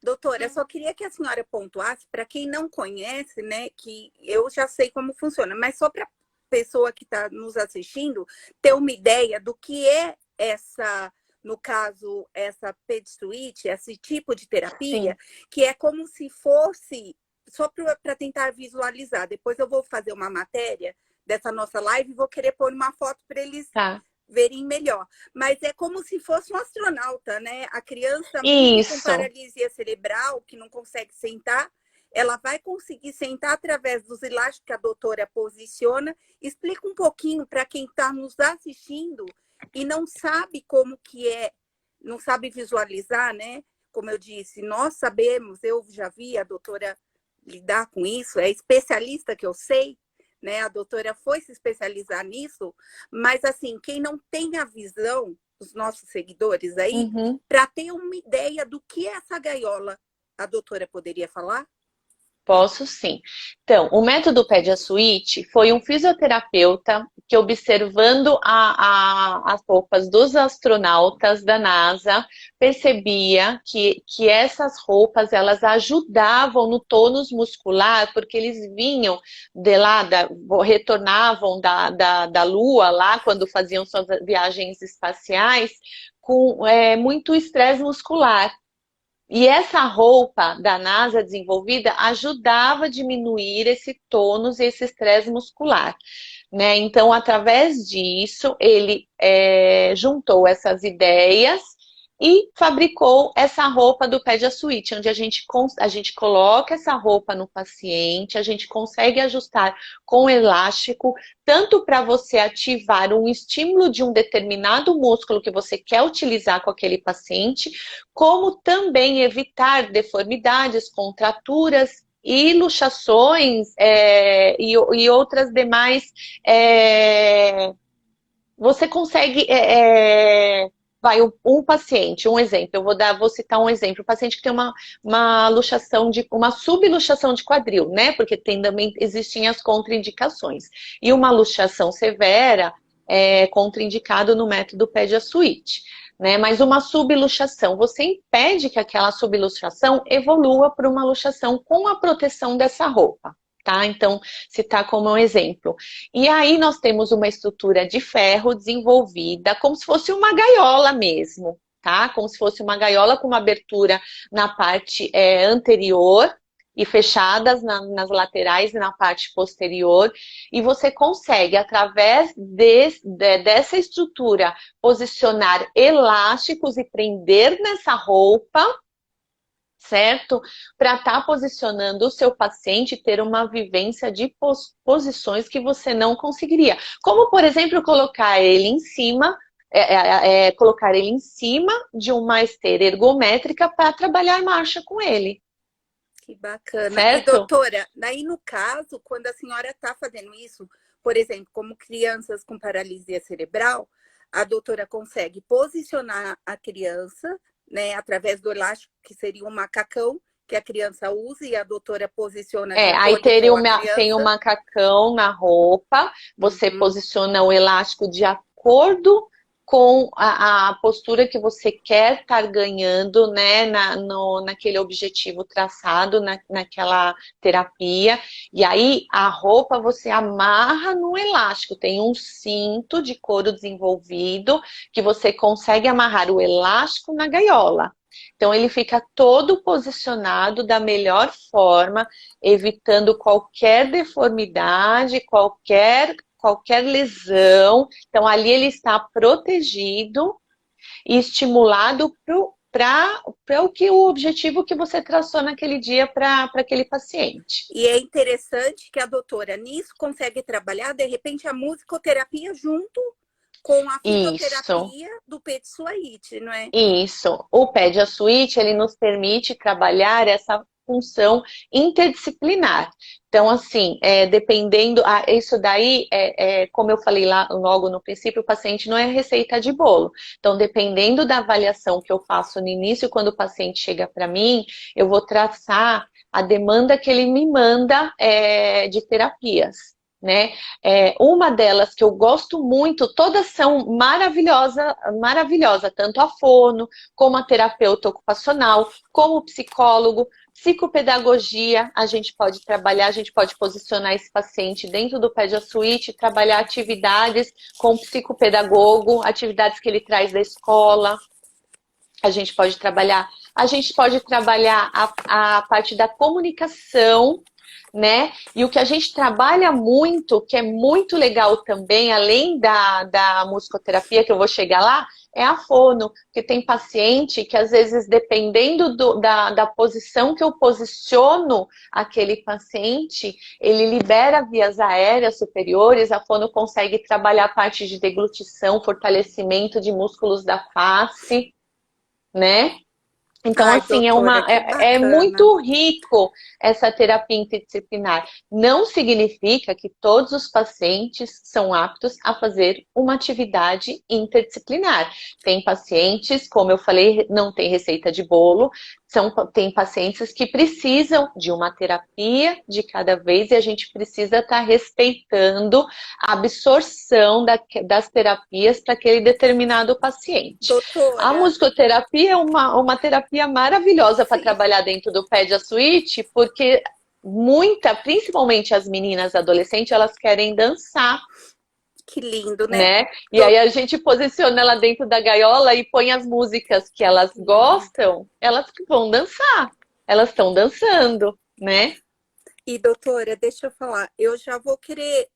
doutora, eu só queria que a senhora pontuasse, para quem não conhece, né, que eu já sei como funciona, mas só para a pessoa que está nos assistindo ter uma ideia do que é essa, no caso, essa PED Suite, esse tipo de terapia, Sim, que é como se fosse, só para tentar visualizar, depois eu vou fazer uma matéria dessa nossa live e vou querer pôr uma foto para eles tá. verem melhor. Mas é como se fosse um astronauta, né? A criança, mesmo com Isso. paralisia cerebral, que não consegue sentar, ela vai conseguir sentar através dos elásticos que a doutora posiciona. Explica um pouquinho para quem está nos assistindo e não sabe como que é, não sabe visualizar, né? Como eu disse, nós sabemos, eu já vi a doutora lidar com isso, é especialista que eu sei, né? A doutora foi se especializar nisso, mas assim, quem não tem a visão, os nossos seguidores aí, Uhum. para ter uma ideia do que é essa gaiola, a doutora poderia falar? Posso sim. Então, o método Pedia Suite foi um fisioterapeuta que, observando as roupas dos astronautas da NASA, percebia que essas roupas elas ajudavam no tônus muscular, porque eles vinham de lá, retornavam da Lua lá quando faziam suas viagens espaciais com muito estresse muscular. E essa roupa da NASA desenvolvida ajudava a diminuir esse tônus e esse estresse muscular, né? Então, através disso, ele juntou essas ideias e fabricou essa roupa do Pedia Suite, onde a gente coloca essa roupa no paciente, a gente consegue ajustar com elástico, tanto para você ativar um estímulo de um determinado músculo que você quer utilizar com aquele paciente, como também evitar deformidades, contraturas e luxações e outras demais. Você consegue. Vai, um paciente, um exemplo, vou citar um exemplo, um paciente que tem uma luxação uma subluxação de quadril, né? Porque também existem as contraindicações. E uma luxação severa, contraindicado no método Pediasuite, né? Mas uma subluxação, você impede que aquela subluxação evolua para uma luxação com a proteção dessa roupa, tá? Então, citar como um exemplo. E aí nós temos uma estrutura de ferro desenvolvida como se fosse uma gaiola mesmo, tá? Como se fosse uma gaiola com uma abertura na parte anterior e fechadas nas laterais e na parte posterior, e você consegue, através dessa estrutura, posicionar elásticos e prender nessa roupa, certo? Para estar posicionando o seu paciente, ter uma vivência de posições que você não conseguiria. Como, por exemplo, colocar ele em cima de uma esteira ergométrica para trabalhar marcha com ele. Que bacana. E Certo? doutora, daí no caso, quando a senhora está fazendo isso, por exemplo, como crianças com paralisia cerebral, a doutora consegue posicionar a criança, né, através do elástico, que seria um macacão, que a criança usa e a doutora posiciona de Aí acordo com a tem o criança. macacão na roupa, você Uhum. posiciona o elástico de acordo com a postura que você quer estar ganhando, né, naquele objetivo traçado, naquela terapia. E aí a roupa você amarra no elástico, tem um cinto de couro desenvolvido que você consegue amarrar o elástico na gaiola. Então ele fica todo posicionado da melhor forma, evitando qualquer deformidade, qualquer lesão. Então, ali ele está protegido e estimulado para o objetivo que você traçou naquele dia para aquele paciente. E é interessante que a doutora nisso consegue trabalhar, de repente, a musicoterapia junto com a Isso. fisioterapia do Petsuaite, não é? Isso. O Pediasuite, ele nos permite trabalhar essa função interdisciplinar. Então, assim, dependendo, isso daí, como eu falei lá logo no princípio, o paciente não é receita de bolo. Então, dependendo da avaliação que eu faço no início, quando o paciente chega para mim, eu vou traçar a demanda que ele me manda de terapias. Né? Uma delas que eu gosto muito, todas são maravilhosa, tanto a fono, como a terapeuta ocupacional, como o psicólogo, psicopedagogia, a gente pode trabalhar, a gente pode posicionar esse paciente dentro do Pediasuite, trabalhar atividades com o psicopedagogo, atividades que ele traz da escola. A gente pode trabalhar a parte da comunicação, né? E o que a gente trabalha muito, que é muito legal também, além da musicoterapia, que eu vou chegar lá, é a fono, porque tem paciente que às vezes, dependendo da posição que eu posiciono aquele paciente, ele libera vias aéreas superiores, a fono consegue trabalhar a parte de deglutição, fortalecimento de músculos da face, né? Então, Ai, assim, doutora, que é bacana. muito rico essa terapia interdisciplinar. Não significa que todos os pacientes são aptos a fazer uma atividade interdisciplinar. Tem pacientes, como eu falei, não tem receita de bolo, tem pacientes que precisam de uma terapia de cada vez e a gente precisa estar respeitando a absorção das terapias para aquele determinado paciente. A Doutora, musicoterapia é uma terapia maravilhosa para sim, trabalhar dentro do Pediasuite, porque principalmente as meninas adolescentes, elas querem dançar, que lindo, né? né? E Dou- aí a gente posiciona ela dentro da gaiola e põe as músicas que elas gostam, elas vão dançar. Elas estão dançando, né? E doutora, deixa eu falar, eu já vou querer,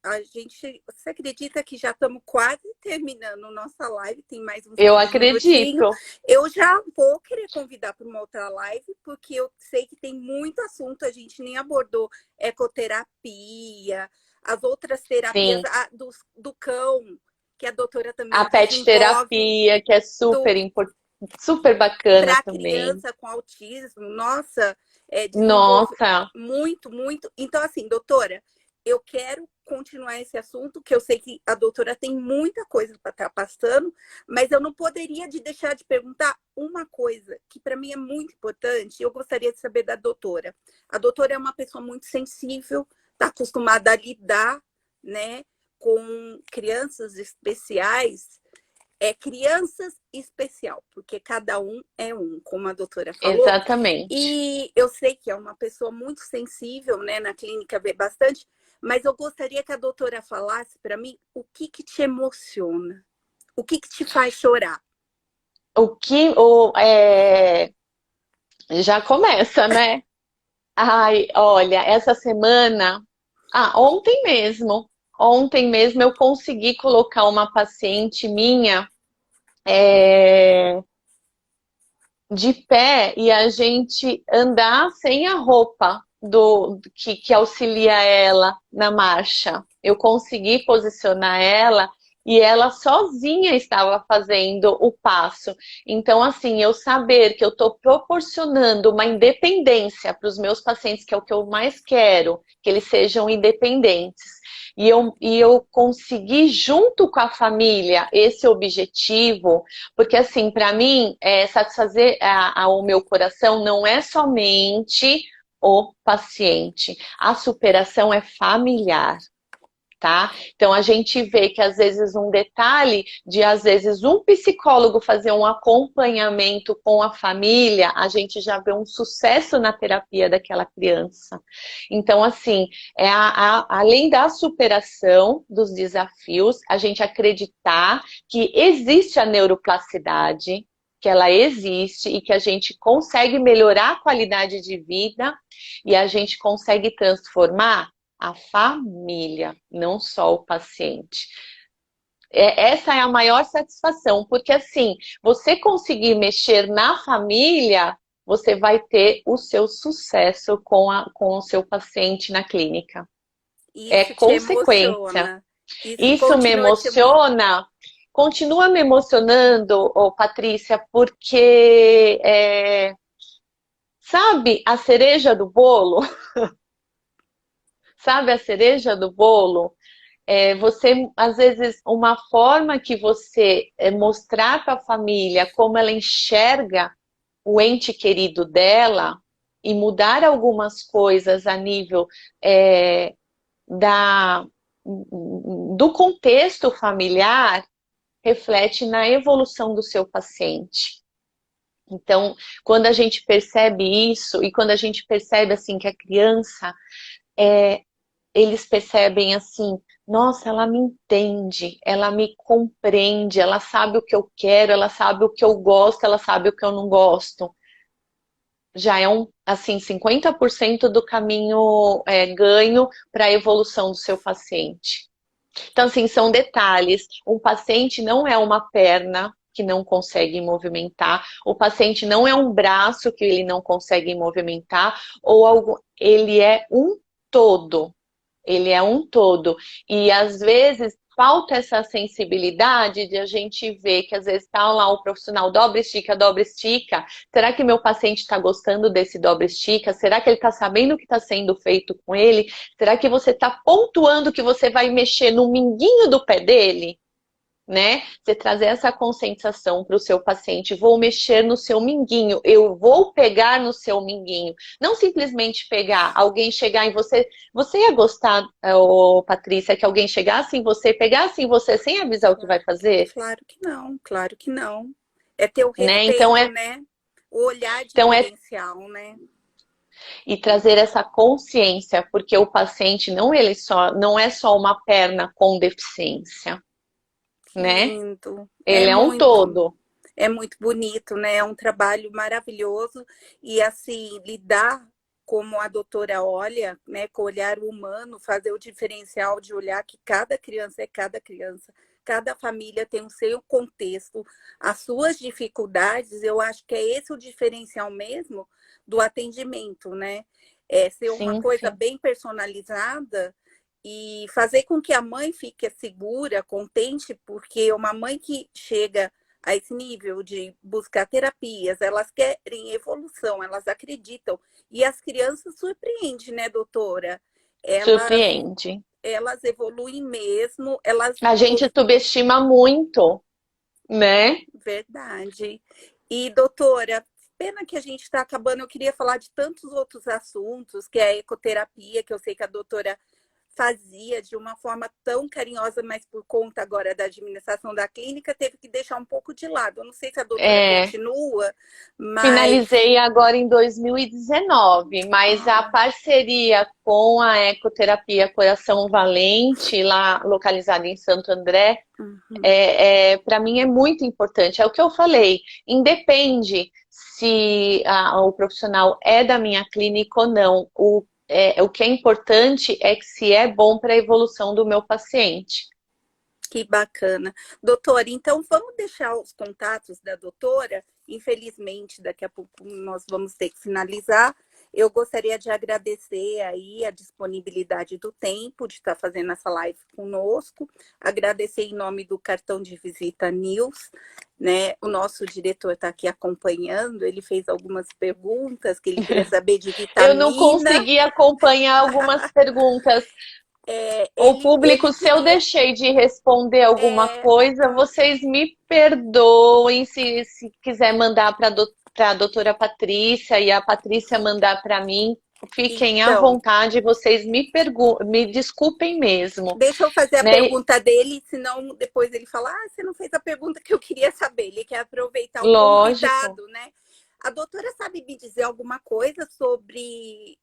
você acredita que já estamos quase terminando nossa live, tem mais uns Eu 15 minutinhos. acredito. Eu já vou querer convidar para uma outra live, porque eu sei que tem muito assunto, a gente nem abordou ecoterapia, as outras terapias Sim. do cão, que a doutora A também pet desenvolve, terapia, que é super importante, super bacana para também. criança com autismo, nossa, desenvolve Nossa, muito, muito. Então, assim, doutora, eu quero continuar esse assunto, que eu sei que a doutora tem muita coisa para estar passando, mas eu não poderia deixar de perguntar uma coisa que para mim é muito importante. Eu gostaria de saber da doutora. A doutora é uma pessoa muito sensível, está acostumada a lidar, né, com crianças especiais, crianças especial, porque cada um é um, como a doutora falou. Exatamente. E eu sei que é uma pessoa muito sensível, né? Na clínica vê bastante, mas eu gostaria que a doutora falasse para mim o que te emociona, o que te faz chorar. Já começa, né? Ai, olha, essa semana, ontem mesmo eu consegui colocar uma paciente minha é, de pé e a gente andar sem a roupa que auxilia ela na marcha. Eu consegui posicionar ela e ela sozinha estava fazendo o passo. Então, assim, eu saber que eu estou proporcionando uma independência para os meus pacientes, que é o que eu mais quero, que eles sejam independentes. E eu consegui, junto com a família, esse objetivo, porque, assim, para mim, satisfazer o meu coração não é somente o paciente. A superação é familiar, tá? Então, a gente vê que, às vezes, um detalhe de, às vezes, um psicólogo fazer um acompanhamento com a família, a gente já vê um sucesso na terapia daquela criança. Então, assim, além da superação dos desafios, a gente acreditar que existe a neuroplasticidade, que ela existe e que a gente consegue melhorar a qualidade de vida e a gente consegue transformar a família, não só o paciente. Essa é a maior satisfação, porque assim, você conseguir mexer na família, você vai ter o seu sucesso com o seu paciente na clínica. É Isso te consequência. emociona. Isso Isso me continua te emocionando. emociona, continua me emocionando, Patrícia, porque sabe a cereja do bolo? Sabe a cereja do bolo? Você, às vezes, uma forma que você mostrar para a família como ela enxerga o ente querido dela e mudar algumas coisas a nível da, do contexto familiar reflete na evolução do seu paciente. Então, quando a gente percebe isso e quando a gente percebe assim que a criança eles percebem assim, nossa, ela me entende, ela me compreende, ela sabe o que eu quero, ela sabe o que eu gosto, ela sabe o que eu não gosto. Já é assim, 50% do caminho ganho para a evolução do seu paciente. Então, assim, são detalhes. Um paciente não é uma perna que não consegue movimentar, o paciente não é um braço que ele não consegue movimentar, ou algo, ele é um todo. Ele é um todo. E às vezes falta essa sensibilidade de a gente ver que às vezes está lá o profissional dobra, estica, dobra, estica. Será que meu paciente está gostando desse dobra, estica? Será que ele está sabendo o que está sendo feito com ele? Será que você está pontuando que você vai mexer no minguinho do pé dele? Né? Você trazer essa conscientização para o seu paciente, vou mexer no seu minguinho, eu vou pegar no seu minguinho. Não simplesmente pegar, alguém chegar em você. Você ia gostar, Patrícia, que alguém chegasse em você, pegasse em você sem avisar o que vai fazer? Claro que não, claro que não. É ter o Né? Então respeito, né? O olhar então diferencial, né? e trazer essa consciência, porque o paciente não é só uma perna com deficiência, Que né? lindo. Ele é um todo. É muito bonito, né? É um trabalho maravilhoso. E assim, lidar como a doutora olha, né, com o olhar humano, fazer o diferencial de olhar que cada criança é cada criança, cada família tem o seu contexto, as suas dificuldades, eu acho que é esse o diferencial mesmo do atendimento, né? É ser uma Sim, coisa sim. bem personalizada e fazer com que a mãe fique segura, contente, porque uma mãe que chega a esse nível de buscar terapias, elas querem evolução, elas acreditam. E as crianças surpreendem, né, doutora? Elas, Surpreende. elas evoluem mesmo, elas. A gente subestima muito, né? Verdade. E, doutora, pena que a gente está acabando, eu queria falar de tantos outros assuntos, que é a ecoterapia, que eu sei que a doutora fazia de uma forma tão carinhosa, mas por conta agora da administração da clínica, teve que deixar um pouco de lado. Eu não sei se a doutora É, continua, mas... finalizei agora em 2019, mas a Ah, parceria com a Ecoterapia Coração Valente, lá localizada em Santo André, uhum. para mim é muito importante. É o que eu falei, independe se o profissional é da minha clínica ou não. O que é importante é que se é bom para a evolução do meu paciente. Que bacana. Doutora, então vamos deixar os contatos da doutora. Infelizmente, daqui a pouco nós vamos ter que finalizar. Eu gostaria de agradecer aí a disponibilidade do tempo de estar fazendo essa live conosco. Agradecer em nome do cartão de visita News, né? O nosso diretor está aqui acompanhando. Ele fez algumas perguntas que ele queria saber de Eu não vitamina. consegui acompanhar algumas perguntas. O Ele público, se eu queria. deixei de responder alguma É, coisa, vocês me perdoem se quiser mandar para a doutora Patrícia e a Patrícia mandar para mim. Fiquem à então, vontade, vocês me desculpem mesmo, deixa eu fazer a né? pergunta dele, senão depois ele fala, você não fez a pergunta que eu queria saber. Ele quer aproveitar o Lógico. convidado, né? A doutora sabe me dizer alguma coisa sobre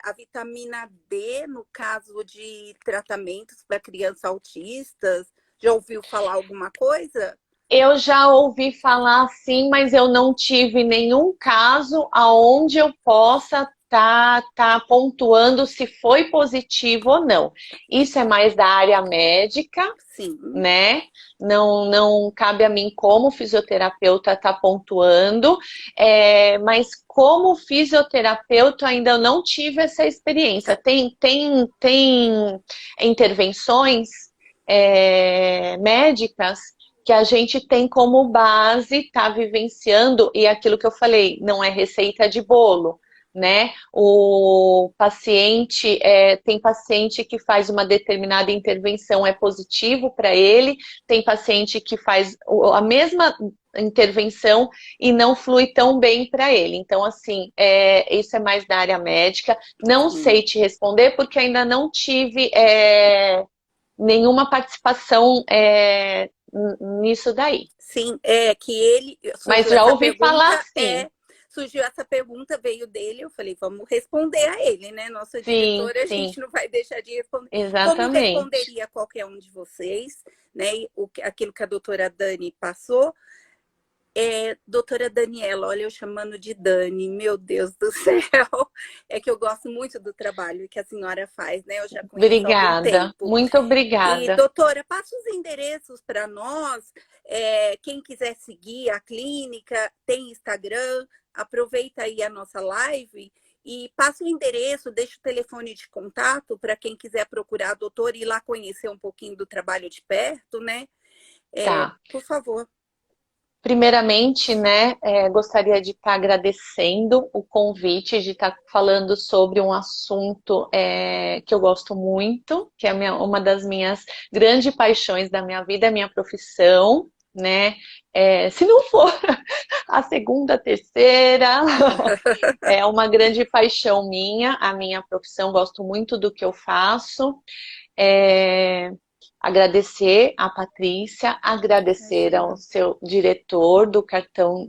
a vitamina D no caso de tratamentos para crianças autistas? Já ouviu falar alguma coisa? Eu já ouvi falar sim, mas eu não tive nenhum caso aonde eu possa tá pontuando se foi positivo ou não. Isso é mais da área médica, Sim. né? Não cabe a mim como fisioterapeuta estar pontuando, mas como fisioterapeuta ainda não tive essa experiência. Tem intervenções médicas que a gente tem como base estar vivenciando, e aquilo que eu falei, não é receita de bolo, né? O paciente, tem paciente que faz uma determinada intervenção, é positivo para ele, tem paciente que faz a mesma intervenção e não flui tão bem para ele. Então, assim, isso é mais da área médica. Não Sim. sei te responder porque ainda não tive nenhuma participação nisso daí. Sim, é que ele Mas surgiu já essa ouvi falar pergunta, sim. surgiu essa pergunta, veio dele, eu falei, vamos responder a ele, né? Nossa Sim, diretora, a sim, gente não vai deixar de responder. Como exatamente. responderia qualquer um de vocês, né? Aquilo que a doutora Dani passou. Doutora Daniela, olha eu chamando de Dani, meu Deus do céu, é que eu gosto muito do trabalho que a senhora faz, né? Eu já conheço há algum Obrigada, tempo. muito E, obrigada. doutora, passa os endereços para nós. Quem quiser seguir a clínica, tem Instagram, aproveita aí a nossa live e passa o endereço, deixa o telefone de contato para quem quiser procurar a doutora e ir lá conhecer um pouquinho do trabalho de perto, né? Tá. Por favor. Primeiramente, né, gostaria de estar agradecendo o convite, de estar falando sobre um assunto que eu gosto muito, que é uma das minhas grandes paixões da minha vida, a minha profissão, né? Se não for a segunda, a terceira, é uma grande paixão minha, a minha profissão, gosto muito do que eu faço. É, Agradecer a Patrícia, agradecer ao Imagina. seu diretor do cartão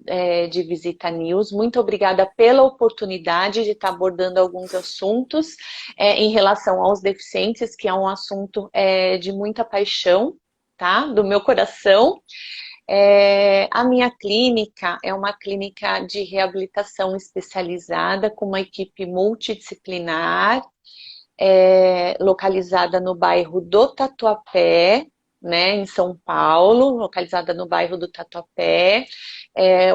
de Visita News. Muito obrigada pela oportunidade de estar abordando alguns assuntos em relação aos deficientes, que é um assunto de muita paixão, tá? Do meu coração. A minha clínica é uma clínica de reabilitação especializada com uma equipe multidisciplinar, localizada no bairro do Tatuapé, né, em São Paulo, localizada no bairro do Tatuapé.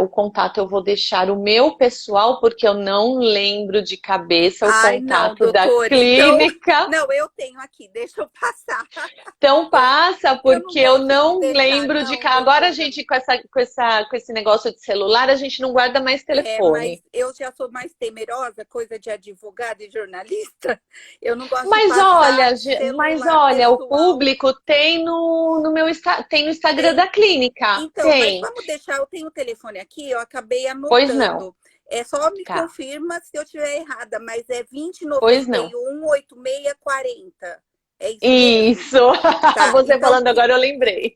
O contato eu vou deixar o meu pessoal, porque eu não lembro de cabeça o Ai, não, contato da doutora. Então, clínica. não, eu tenho aqui, deixa eu passar. Então passa, Eu não porque eu gosto de não deixar, lembro de não, cá. Agora a doutora. gente, com esse negócio de celular, a gente não guarda mais Mas telefone. eu já sou mais temerosa, coisa de advogado e jornalista. Eu não gosto de Mas passar olha, mas celular olha, o pessoal. público tem tem no Instagram Tem. da clínica. Então, mas Tem. vamos deixar, eu tenho o telefone aqui, eu acabei Pois não. anotando. Só me Tá. confirma se eu estiver errada, mas é Pois não. 2091 8640. É isso mesmo? Isso! Tá, Você então, falando agora eu lembrei.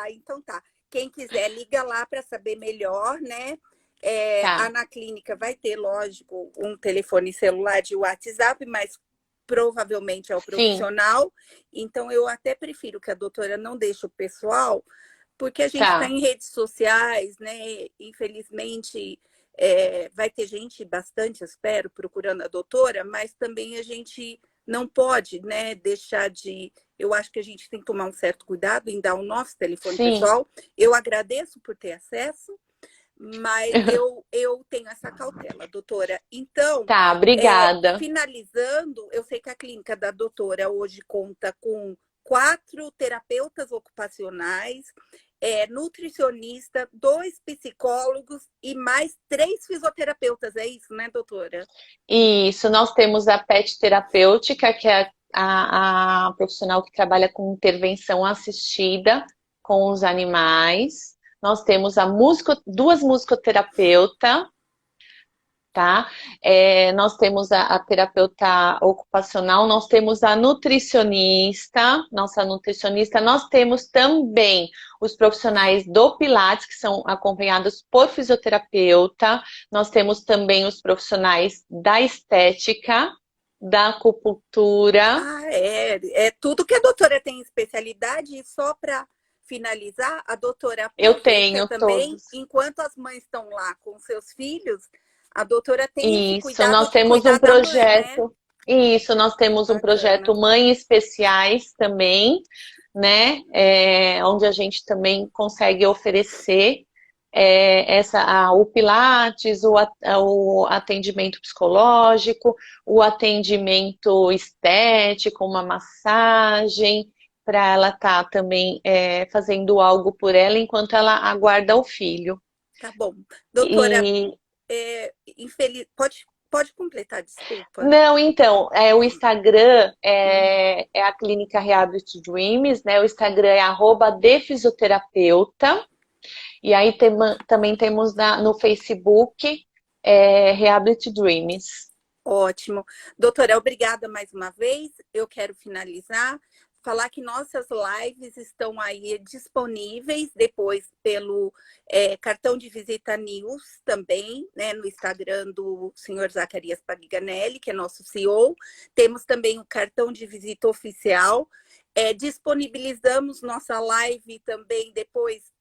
então tá. Quem quiser, liga lá para saber melhor, né? A Tá, Ana Clínica vai ter, lógico, um telefone celular de WhatsApp, mas provavelmente é o sim, profissional. Então, eu até prefiro que a doutora não deixe o pessoal, porque a gente está tá. em redes sociais, né? Infelizmente, vai ter gente bastante, eu espero, procurando a doutora, mas também a gente não pode, né, deixar de. Eu acho que a gente tem que tomar um certo cuidado em dar o nosso telefone Sim. pessoal. Eu agradeço por ter acesso, mas eu tenho essa cautela, doutora. Então, Tá, obrigada. finalizando, eu sei que a clínica da doutora hoje conta com 4 terapeutas ocupacionais, nutricionista, 2 psicólogos e mais 3 fisioterapeutas. É isso, né, doutora? Isso, nós temos a pet terapêutica, que é a profissional que trabalha com intervenção assistida com os animais. Nós temos duas musicoterapeutas, tá? Nós temos a terapeuta ocupacional, nós temos a nutricionista, nossa nutricionista, nós temos também os profissionais do Pilates, que são acompanhados por fisioterapeuta, nós temos também os profissionais da estética, da acupuntura. Ah, é tudo que a doutora tem especialidade, e só para finalizar, a doutora Eu aproveita tenho também, todos. enquanto as mães estão lá com seus filhos, a doutora tem esse Isso, cuidado nós de temos um cuidar da mãe, né? projeto. Isso, nós temos um projeto Bacana. Mãe Especiais também, né? Onde a gente também consegue oferecer o Pilates, o atendimento psicológico, o atendimento estético, uma massagem, para ela estar também fazendo algo por ela enquanto ela aguarda o filho. Tá bom. Doutora, E pode completar, desculpa. Não, então, o Instagram Hum. é a Clínica Rehabit Dreams, né? O Instagram é @defisioterapeuta. E aí também temos no Facebook Rehabit Dreams. Ótimo. Doutora, obrigada mais uma vez. Eu quero finalizar, falar que nossas lives estão aí disponíveis depois pelo cartão de visita News também, né, no Instagram do senhor Zacarias Paganelli, que é nosso CEO. Temos também o cartão de visita oficial. Disponibilizamos nossa live também depois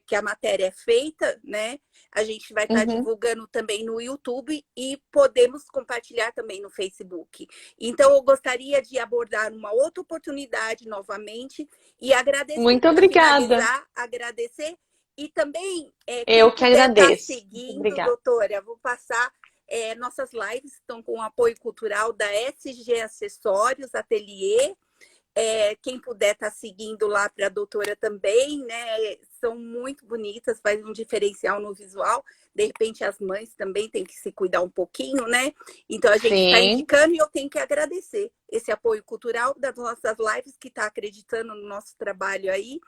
que a matéria é feita, né? A gente vai estar Uhum. divulgando também no YouTube e podemos compartilhar também no Facebook. Então, eu gostaria de abordar uma outra oportunidade novamente e agradecer. Muito Para obrigada. finalizar, agradecer. E também, quem Eu que puder estar agradeço. Muito seguindo, obrigada. doutora, vou passar. Nossas lives estão com o apoio cultural da SG Acessórios Ateliê. Quem puder estar seguindo lá para a doutora também, né? São muito bonitas, faz um diferencial no visual. De repente, as mães também têm que se cuidar um pouquinho, né? Então, a gente está Sim, indicando e eu tenho que agradecer esse apoio cultural das nossas lives, que está acreditando no nosso trabalho aí.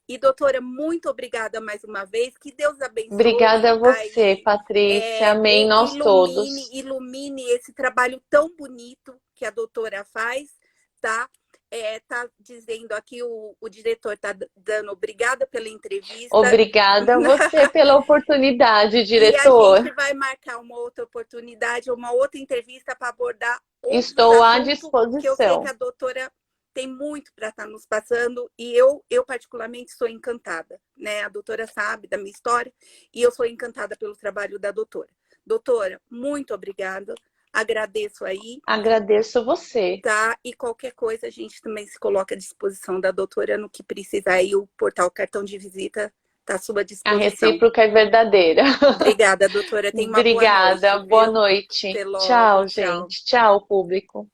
E, doutora, muito obrigada mais uma vez. Que Deus obrigada abençoe a você, aí, Patrícia. Amém, nós todos. ilumine esse trabalho tão bonito que a doutora faz, tá? Tá dizendo aqui, o diretor tá dando obrigada pela entrevista. Obrigada a você pela oportunidade, E a gente diretor. vai marcar uma outra oportunidade, uma outra entrevista para abordar outros Estou à assuntos, que eu sei que disposição. a doutora tem muito para estar nos passando, e eu particularmente sou encantada, né? A doutora sabe da minha história, e eu sou encantada pelo trabalho da doutora. Doutora, muito obrigada, agradeço aí, Agradeço você. tá? E qualquer coisa a gente também se coloca à disposição da doutora no que precisar, aí o portal Cartão de Visita está à sua A disposição. recíproca é verdadeira. Obrigada, doutora. Tenha uma boa noite, Obrigada. Boa viu? noite. Até logo. Tchau, Tchau. gente. Tchau, público.